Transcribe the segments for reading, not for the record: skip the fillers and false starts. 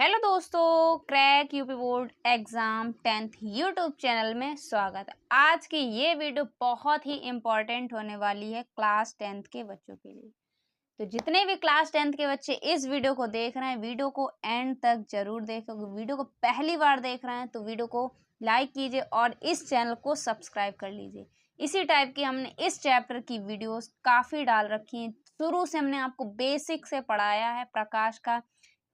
Hello दोस्तों, crack UP board exam 10th YouTube channel में स्वागत है। आज की ये वीडियो बहुत ही इम्पोर्टेंट होने वाली है क्लास 10th के बच्चों के लिए। तो जितने भी क्लास 10th के बच्चे इस वीडियो को देख रहे हैं, वीडियो को एंड तक जरूर देखो। वीडियो को पहली बार देख रहे हैं तो वीडियो को लाइक कीजिए और इस चैनल को सब्सक्राइब कर लीजिए। इसी टाइप की हमने इस चैप्टर की वीडियोस काफ़ी डाल रखी हैं। शुरू से हमने आपको बेसिक से पढ़ाया है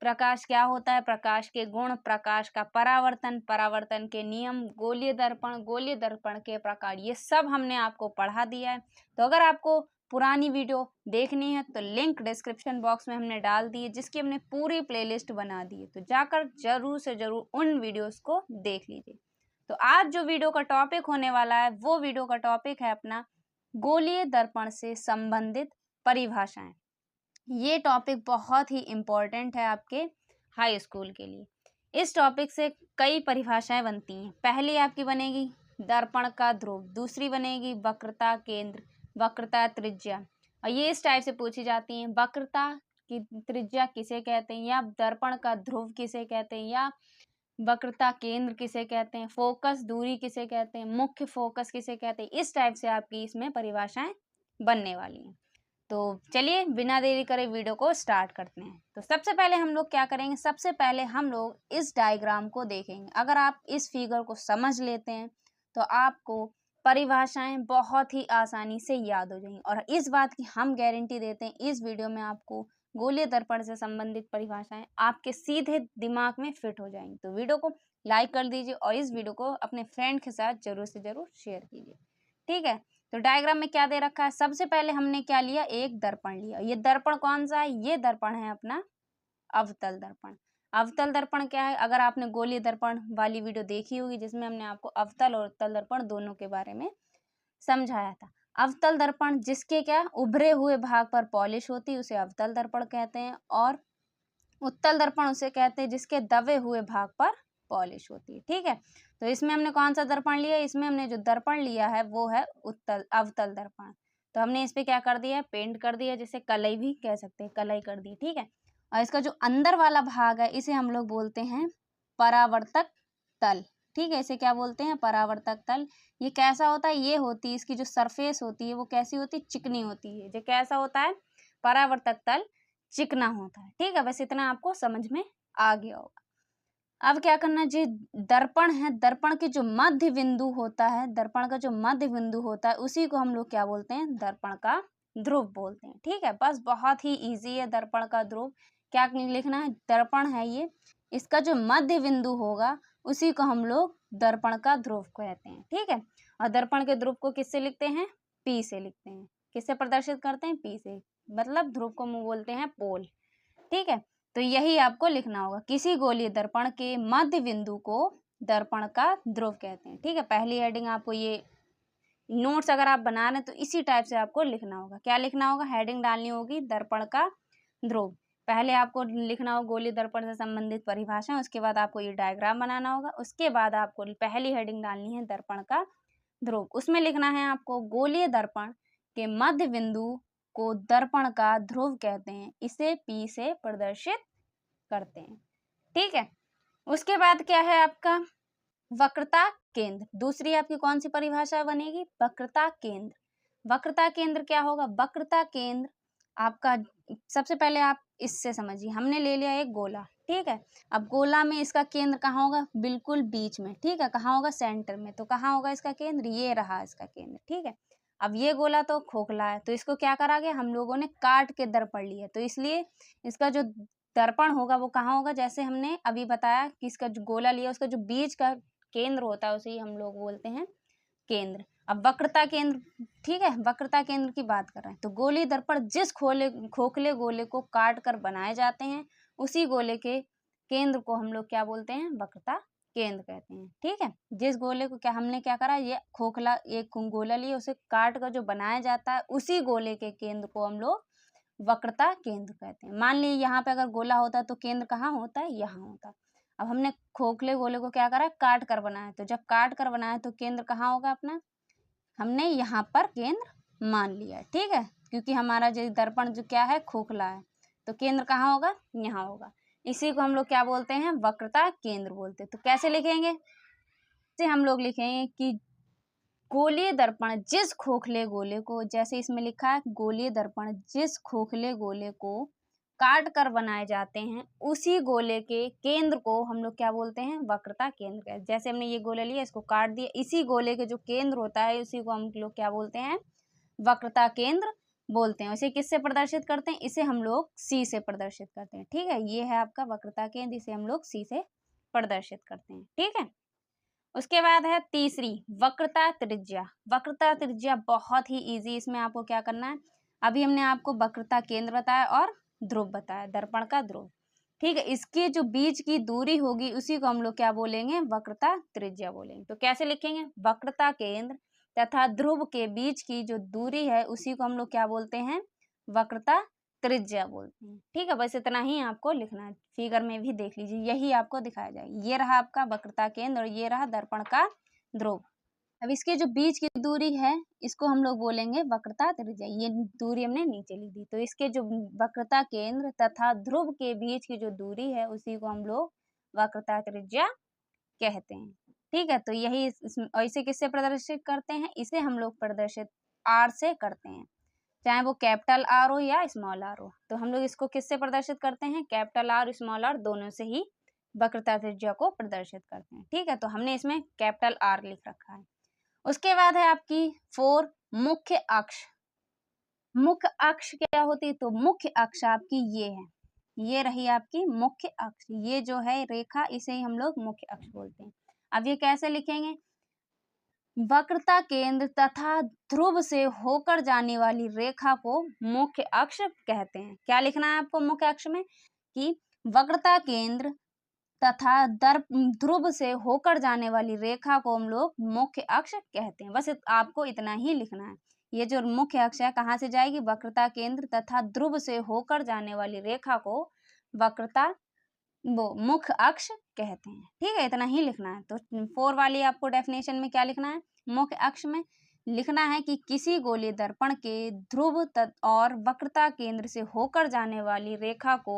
प्रकाश क्या होता है, प्रकाश के गुण, प्रकाश का परावर्तन, परावर्तन के नियम, गोलीय दर्पण के प्रकार, ये सब हमने आपको पढ़ा दिया है। तो अगर आपको पुरानी वीडियो देखनी है तो लिंक डिस्क्रिप्शन बॉक्स में हमने डाल दी है, जिसकी हमने पूरी प्लेलिस्ट बना दी है। तो जाकर जरूर से जरूर उन वीडियोस को देख लीजिए। तो आज जो वीडियो का टॉपिक होने वाला है, वो वीडियो का टॉपिक है अपना गोलीय दर्पण से संबंधित परिभाषाएं। ये टॉपिक बहुत ही इम्पोर्टेंट है आपके हाई स्कूल के लिए। इस टॉपिक से कई परिभाषाएं बनती हैं। पहली आपकी बनेगी दर्पण का ध्रुव, दूसरी बनेगी वक्रता केंद्र, वक्रता त्रिज्या, और ये इस टाइप से पूछी जाती हैं। वक्रता की त्रिज्या किसे कहते हैं, या दर्पण का ध्रुव किसे कहते हैं, या वक्रता केंद्र किसे कहते हैं, फोकस दूरी किसे कहते हैं, मुख्य फोकस किसे कहते हैं। इस टाइप से आपकी इसमें परिभाषाएं बनने वाली हैं। तो चलिए बिना देरी करे वीडियो को स्टार्ट करते हैं। तो सबसे पहले हम लोग क्या करेंगे, सबसे पहले हम लोग इस डायग्राम को देखेंगे। अगर आप इस फिगर को समझ लेते हैं तो आपको परिभाषाएं बहुत ही आसानी से याद हो जाएंगी, और इस बात की हम गारंटी देते हैं, इस वीडियो में आपको गोलीय दर्पण से संबंधित परिभाषाएं आपके सीधे दिमाग में फिट हो जाएंगी। तो वीडियो को लाइक कर दीजिए और इस वीडियो को अपने फ्रेंड के साथ जरूर से जरूर शेयर कीजिए। ठीक है, तो डायग्राम में क्या दे रखा है, सबसे पहले हमने क्या लिया, एक दर्पण लिया। ये दर्पण कौन सा है, ये दर्पण है अपना अवतल दर्पण। अवतल दर्पण क्या है, अगर आपने गोलीय दर्पण वाली वीडियो देखी होगी जिसमें हमने आपको अवतल और उत्तल दर्पण दोनों के बारे में समझाया था। अवतल दर्पण जिसके क्या उभरे हुए भाग पर पॉलिश होती है उसे अवतल दर्पण कहते हैं, और उत्तल दर्पण उसे कहते हैं जिसके दबे हुए भाग पर पॉलिश होती है। ठीक है, तो इसमें हमने कौन सा दर्पण लिया, इसमें हमने जो दर्पण लिया है वो है अवतल दर्पण। तो हमने इस पे क्या कर दिया है, पेंट कर दिया, जिसे कलई भी कह सकते हैं, कलई कर दी। ठीक है, और इसका जो अंदर वाला भाग है इसे हम लोग बोलते हैं परावर्तक तल। ठीक है, इसे क्या बोलते हैं, परावर्तक तल। ये कैसा होता है, ये होती है इसकी जो सरफेस होती है वो कैसी होती है, चिकनी होती है। जो कैसा होता है, परावर्तक तल चिकना होता है। ठीक है, बस इतना आपको समझ में आ गया होगा। अब क्या करना जी, दर्पण है, दर्पण के जो मध्य बिंदु होता है, दर्पण का जो मध्य बिंदु होता है उसी को हम लोग क्या बोलते हैं, दर्पण का ध्रुव बोलते हैं। ठीक है, बस बहुत ही इजी है। दर्पण का ध्रुव क्या लिखना है, दर्पण है ये, इसका जो मध्य बिंदु होगा उसी को हम लोग दर्पण का ध्रुव कहते हैं। ठीक है, और दर्पण के ध्रुव को किससे लिखते हैं, पी से लिखते हैं। किससे प्रदर्शित करते हैं, पी से, मतलब ध्रुव को हम बोलते हैं पोल। ठीक है, तो यही आपको लिखना होगा, किसी गोलीय दर्पण के मध्य बिंदु को दर्पण का ध्रुव कहते हैं। ठीक है, पहली हेडिंग आपको ये नोट्स अगर आप बना रहे हैं तो इसी टाइप से आपको लिखना होगा। क्या लिखना होगा, हेडिंग डालनी होगी दर्पण का ध्रुव। पहले आपको लिखना होगा गोलीय दर्पण से संबंधित परिभाषा, उसके बाद आपको ये डायग्राम बनाना होगा, उसके बाद आपको पहली हेडिंग डालनी है दर्पण का ध्रुव। उसमें लिखना है आपको गोलीय दर्पण के मध्य बिंदु को दर्पण का ध्रुव कहते हैं, इसे पी से प्रदर्शित करते हैं। ठीक है, उसके बाद क्या है आपका वक्रता केंद्र। दूसरी आपकी कौन सी परिभाषा बनेगी, वक्रता केंद्र। वक्रता केंद्र क्या होगा, वक्रता केंद्र आपका, सबसे पहले आप इससे समझिए, हमने ले लिया एक गोला। ठीक है, अब गोला में इसका केंद्र कहाँ होगा, बिल्कुल बीच में। ठीक है, कहाँ होगा, सेंटर में। तो कहाँ होगा इसका केंद्र, ये रहा इसका केंद्र। ठीक है, अब ये गोला तो खोखला है, तो इसको क्या करा गया, हम लोगों ने काट के दर्पण लिया, तो इसलिए इसका जो दर्पण होगा वो कहाँ होगा, जैसे हमने अभी बताया कि इसका जो गोला लिया उसका जो बीच का केंद्र होता है उसे ही हम लोग बोलते हैं केंद्र। अब वक्रता केंद्र, ठीक है, वक्रता केंद्र की बात कर रहे हैं, तो गोलीय दर्पण जिस खोखले गोले को काट कर बनाए जाते हैं उसी गोले के केंद्र को हम लोग क्या बोलते हैं, वक्रता केंद्र कहते हैं। ठीक है, जिस गोले को क्या हमने क्या करा, ये खोखला एक गोला लिया, उसे काट कर जो बनाया जाता है उसी गोले के केंद्र को हम लोग वक्रता केंद्र कहते हैं। मान लीजिए यहाँ पे अगर गोला होता तो केंद्र कहाँ होता है, यहाँ होता। अब हमने खोखले गोले को क्या करा, काट कर बनाया, तो जब काट कर बनाया तो केंद्र कहाँ होगा अपना, हमने यहाँ पर केंद्र मान लिया। ठीक है, क्योंकि हमारा जो दर्पण जो क्या है, खोखला है, तो केंद्र कहाँ होगा, यहाँ होगा। इसी को हम लोग क्या बोलते हैं, वक्रता केंद्र बोलते हैं। तो कैसे लिखेंगे, से हम लोग लिखेंगे कि गोलीय दर्पण जिस खोखले गोले को, जैसे इसमें लिखा है गोलीय दर्पण जिस खोखले गोले को काट कर बनाए जाते हैं, उसी गोले के केंद्र को हम लोग क्या बोलते हैं, वक्रता केंद्र। जैसे हमने ये गोला लिया, इसको काट दिया, इसी गोले के जो केंद्र होता है उसी को हम लोग क्या बोलते हैं, वक्रता केंद्र बोलते हैं। इसे किससे प्रदर्शित करते हैं, इसे हम लोग सी से प्रदर्शित करते हैं। ठीक है, ये है आपका वक्रता केंद्र, इसे हम लोग सी से प्रदर्शित करते हैं। ठीक है, उसके बाद है तीसरी वक्रता त्रिज्या। वक्रता त्रिज्या बहुत ही इजी, इसमें आपको क्या करना है, अभी हमने आपको वक्रता केंद्र बताया और ध्रुव बताया, दर्पण का ध्रुव। ठीक है, इसके जो बीच की दूरी होगी उसी को हम लोग क्या बोलेंगे, वक्रता त्रिज्या बोलेंगे। तो कैसे लिखेंगे, वक्रता केंद्र तथा ध्रुव के बीच की जो दूरी है उसी को हम लोग क्या बोलते हैं, वक्रता त्रिज्या बोलते हैं। ठीक है, बस इतना ही आपको लिखना है, फिगर में भी देख लीजिए, यही आपको दिखाया जाएगा। ये रहा आपका वक्रता केंद्र और ये रहा दर्पण का ध्रुव। अब इसके जो बीच की दूरी है इसको हम लोग बोलेंगे वक्रता त्रिज्या। ये दूरी हमने नीचे लिख दी। तो इसके जो वक्रता केंद्र तथा ध्रुव के बीच की जो दूरी है उसी को हम लोग वक्रता त्रिज्या कहते हैं। ठीक है, तो यही इसे किससे प्रदर्शित करते हैं, इसे हम लोग प्रदर्शित आर से करते हैं, चाहे वो कैपिटल आर हो या स्मॉल आर हो। तो हम लोग इसको किससे प्रदर्शित करते हैं, कैपिटल आर स्मॉल आर दोनों से ही वक्रता त्रिज्या को प्रदर्शित करते हैं। ठीक है, तो हमने इसमें कैपिटल आर लिख रखा है। उसके बाद है आपकी 4 मुख्य अक्ष। मुख्य अक्ष क्या होती है, तो मुख्य अक्ष आपकी ये है, ये रही आपकी मुख्य अक्ष। ये जो है रेखा इसे ही हम लोग मुख्य अक्ष बोलते हैं। अब ये कैसे लिखेंगे, वक्रता केंद्र तथा ध्रुव से होकर जाने वाली रेखा को मुख्य अक्ष कहते हैं। क्या लिखना है आपको मुख्य अक्ष में, कि वक्रता केंद्र तथा ध्रुव से होकर जाने वाली रेखा को हम लोग मुख्य अक्ष कहते हैं। बस आपको इतना ही लिखना है। ये जो मुख्य अक्ष है कहाँ से जाएगी, वक्रता केंद्र तथा ध्रुव से होकर जाने वाली रेखा को वक्रता वो मुख्य अक्ष कहते हैं। ठीक है, इतना ही लिखना है। तो 4 वाली आपको डेफिनेशन में क्या लिखना है, मुख्य अक्ष में लिखना है कि किसी गोलीय दर्पण के ध्रुव और वक्रता केंद्र से होकर जाने वाली रेखा को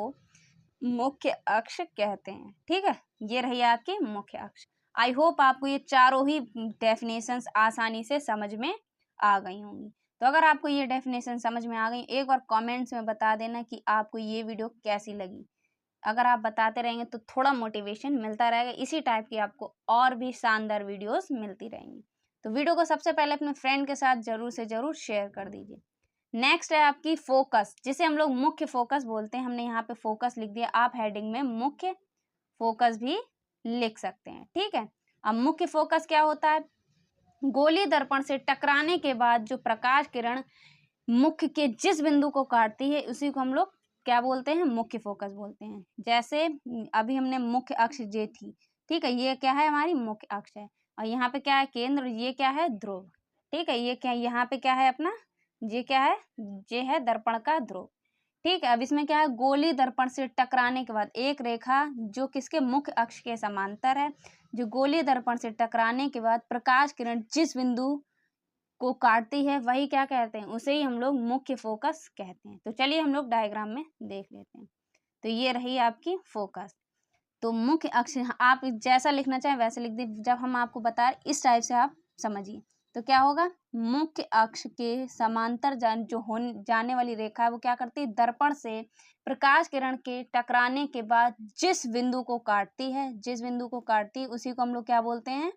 मुख्य अक्ष कहते हैं। ठीक है, ये रही आपकी मुख्य अक्ष। आई होप आपको ये चारों ही डेफिनेशंस आसानी से समझ में आ गई होंगी। तो अगर आपको ये डेफिनेशन समझ में आ गई, एक बार कमेंट्स में बता देना कि आपको ये वीडियो कैसी लगी। अगर आप बताते रहेंगे तो थोड़ा मोटिवेशन मिलता रहेगा, इसी टाइप की आपको और भी शानदार वीडियोस मिलती रहेंगी। तो वीडियो को सबसे पहले अपने फ्रेंड के साथ जरूर से जरूर शेयर कर दीजिए। नेक्स्ट है आपकी फोकस, जिसे हम लोग मुख्य फोकस बोलते हैं। हमने यहाँ पे फोकस लिख दिया, आप हेडिंग में मुख्य फोकस भी लिख सकते हैं। ठीक है, अब मुख्य फोकस क्या होता है, गोलीय दर्पण से टकराने के बाद जो प्रकाश किरण मुख्य के जिस बिंदु को काटती है उसी को हम लोग क्या बोलते हैं, मुख्य फोकस बोलते हैं। जैसे अभी हमने मुख्य अक्ष जे थी, ठीक है, ये क्या है, हमारी मुख्य अक्ष है, और यहाँ पे क्या है केंद्र, ये क्या है ध्रुव। ठीक है, ये क्या, यहाँ पे क्या है अपना, ये क्या है, ये है दर्पण का ध्रुव। ठीक है, अब इसमें क्या है, गोलीय दर्पण से टकराने के बाद एक रेखा जो किसके मुख्य अक्ष के समांतर है, जो गोलीय दर्पण से टकराने के बाद प्रकाश किरण जिस बिंदु को काटती है वही क्या कहते हैं, उसे ही हम लोग मुख्य फोकस कहते हैं। तो चलिए हम लोग डायग्राम में देख लेते हैं। तो ये रही आपकी फोकस। तो मुख्य अक्ष आप जैसा लिखना चाहें वैसे लिख दीजिए, जब हम आपको बता रहे इस टाइप से आप समझिए। तो क्या होगा, मुख्य अक्ष के समांतर जाने वाली रेखा है वो क्या करती है, दर्पण से प्रकाश किरण के टकराने के बाद जिस बिंदु को काटती है, जिस बिंदु को काटती है उसी को हम लोग क्या बोलते हैं,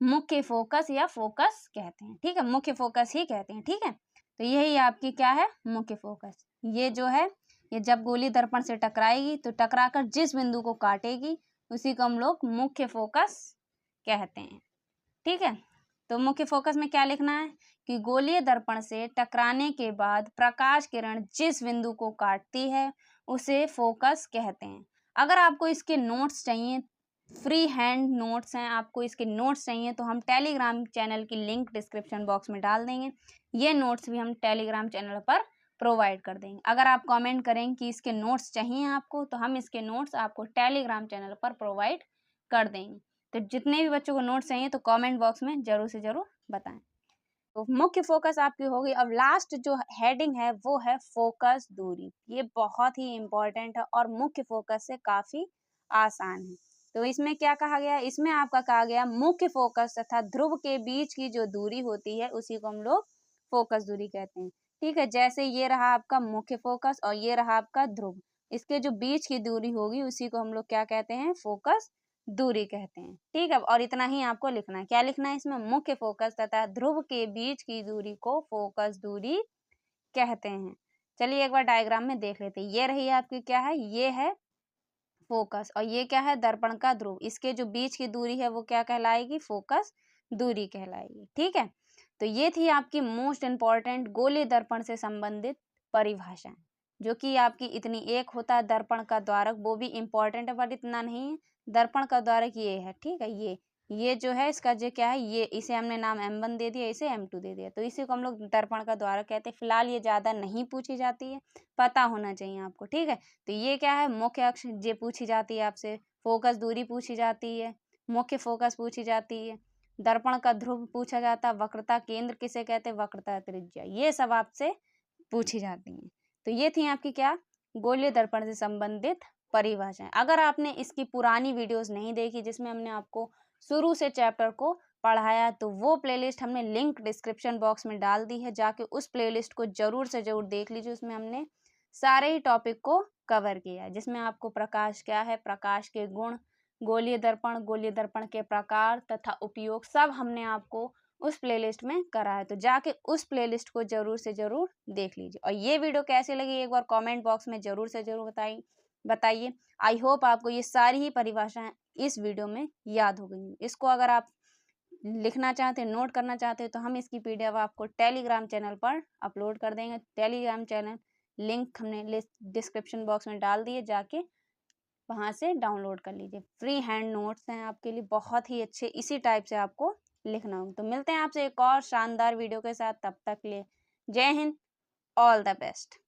मुख्य फोकस या फोकस कहते हैं। ठीक है, मुख्य फोकस ही कहते हैं। ठीक है, तो यही आपकी क्या है, मुख्य फोकस। ये जो है ये जब गोली दर्पण से टकराएगी तो टकराकर जिस बिंदु को काटेगी उसी को हम लोग मुख्य फोकस कहते हैं। ठीक है, तो मुख्य फोकस में क्या लिखना है कि गोलीय दर्पण से टकराने के बाद प्रकाश किरण जिस बिंदु को काटती है उसे फोकस कहते हैं। अगर आपको इसके नोट्स चाहिए, फ्री हैंड नोट्स हैं, आपको इसके नोट्स चाहिए तो हम टेलीग्राम चैनल की लिंक डिस्क्रिप्शन बॉक्स में डाल देंगे। ये नोट्स भी हम टेलीग्राम चैनल पर प्रोवाइड कर देंगे। अगर आप कमेंट करें कि इसके नोट्स चाहिए आपको तो हम इसके नोट्स आपको टेलीग्राम चैनल पर प्रोवाइड कर देंगे। तो जितने भी बच्चों को नोट्स चाहिए तो कमेंट बॉक्स में ज़रूर से ज़रूर बताएं। तो मुख्य फोकस आपकी होगी। अब लास्ट जो हेडिंग है वो है फोकस दूरी। ये बहुत ही इंपॉर्टेंट है और मुख्य फोकस से काफी आसान है। तो इसमें क्या कहा गया, इसमें आपका कहा गया मुख्य फोकस तथा ध्रुव के बीच की जो दूरी होती है उसी को हम लोग फोकस दूरी कहते हैं। ठीक है, जैसे ये रहा आपका मुख्य फोकस और ये रहा आपका ध्रुव, इसके जो बीच की दूरी होगी उसी को हम लोग क्या कहते हैं, फोकस दूरी कहते हैं। ठीक है, और इतना ही आपको लिखना है। क्या लिखना है इसमें, मुख्य फोकस तथा ध्रुव के बीच की दूरी को फोकस दूरी कहते हैं। चलिए एक बार डायग्राम में देख लेते हैं। ये रही आपकी क्या है, ये है फोकस और ये क्या है, दर्पण का ध्रुव। इसके जो बीच की दूरी है वो क्या कहलाएगी, फोकस दूरी कहलाएगी। ठीक है, तो ये थी आपकी मोस्ट इंपॉर्टेंट गोलीय दर्पण से संबंधित परिभाषाएं, जो कि आपकी इतनी, एक होता है दर्पण का द्वारक, वो भी इंपॉर्टेंट है बट इतना नहीं है। दर्पण का द्वारक ये है, ठीक है, ये जो है इसका जो क्या है, ये इसे हमने नाम M1 दे दिया, इसे M2 दे दिया, तो इसी को हम लोग दर्पण का द्वारक कहते हैं। फिलहाल ये ज्यादा नहीं पूछी जाती है, पता होना चाहिए आपको। ठीक है, तो ये क्या है, मुख्य अक्ष ये पूछी जाती है आपसे, फोकस दूरी पूछी जाती है, मुख्य फोकस पूछी जाती है, दर्पण का ध्रुव पूछा जाता है, वक्रता केंद्र किसे कहते हैं, वक्रता त्रिज्या, ये सब आपसे पूछी जाती हैं। तो ये थी आपकी क्या, गोलीय दर्पण से संबंधित परिभाषाएं। अगर आपने इसकी पुरानी वीडियोस नहीं देखी जिसमें हमने आपको शुरू से चैप्टर को पढ़ाया, तो वो प्लेलिस्ट हमने लिंक डिस्क्रिप्शन बॉक्स में डाल दी है, जाके उस प्लेलिस्ट को जरूर से जरूर देख लीजिए। उसमें हमने सारे ही टॉपिक को कवर किया है, जिसमें आपको प्रकाश क्या है, प्रकाश के गुण, गोलीय दर्पण के प्रकार तथा उपयोग सब हमने आपको उस प्लेलिस्ट में करा है। तो जाके उस प्लेलिस्ट को जरूर से जरूर देख लीजिए। और ये वीडियो कैसी लगी एक बार कमेंट बॉक्स में जरूर से जरूर बताइए। आई होप आपको ये सारी ही परिभाषाएं इस वीडियो में याद हो गई। इसको अगर आप लिखना चाहते हैं, नोट करना चाहते हैं, तो हम इसकी PDF आपको टेलीग्राम चैनल पर अपलोड कर देंगे। टेलीग्राम चैनल लिंक हमने डिस्क्रिप्शन बॉक्स में डाल दिए, जाके वहां से डाउनलोड कर लीजिए। फ्री हैंड नोट्स हैं आपके लिए, बहुत ही अच्छे, इसी टाइप से आपको लिखना होगा। तो मिलते हैं आपसे एक और शानदार वीडियो के साथ, तब तक के लिए जय हिंद, ऑल द बेस्ट।